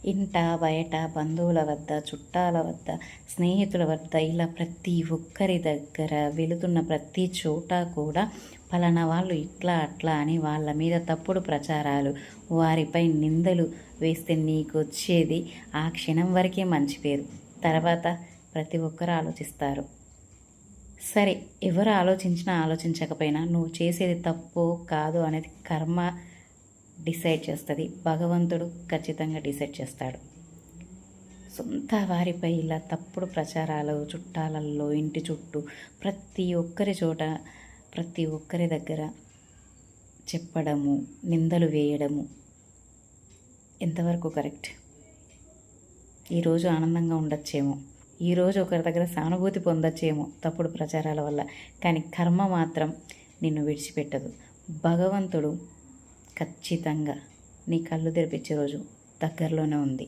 ఇంట బయట బంధువుల వద్ద చుట్టాల వద్ద స్నేహితుల వద్ద ఇలా ప్రతి ఒక్కరి దగ్గర వెళుతున్న ప్రతి చోట కూడా పలానా వాళ్ళు ఇట్లా అట్లా అని వాళ్ళ మీద తప్పుడు ప్రచారాలు వారిపై నిందలు వేస్తే నీకు వచ్చేది ఆ క్షణం వరకే మంచి పేరు. తర్వాత ప్రతి ఒక్కరు ఆలోచిస్తారు. సరే, ఎవరు ఆలోచించినా ఆలోచించకపోయినా నువ్వు చేసేది తప్పు కాదు అనేది కర్మ డిసైడ్ చేస్తుంది. భగవంతుడు ఖచ్చితంగా డిసైడ్ చేస్తాడు. సొంత వారిపై ఇలా తప్పుడు ప్రచారాలు చుట్టాలల్లో ఇంటి చుట్టూ ప్రతి ఒక్కరి చోట ప్రతి ఒక్కరి దగ్గర చెప్పడము, నిందలు వేయడము ఎంతవరకు కరెక్ట్? ఈరోజు ఆనందంగా ఉండొచ్చేమో, ఈరోజు ఒకరి దగ్గర సానుభూతి పొందొచ్చేమో తప్పుడు ప్రచారాల వల్ల, కానీ కర్మ మాత్రం నిన్ను విడిచిపెట్టదు. భగవంతుడు ఖచ్చితంగా నీ కళ్ళు తెరిపించే రోజు దగ్గరలోనే ఉంది.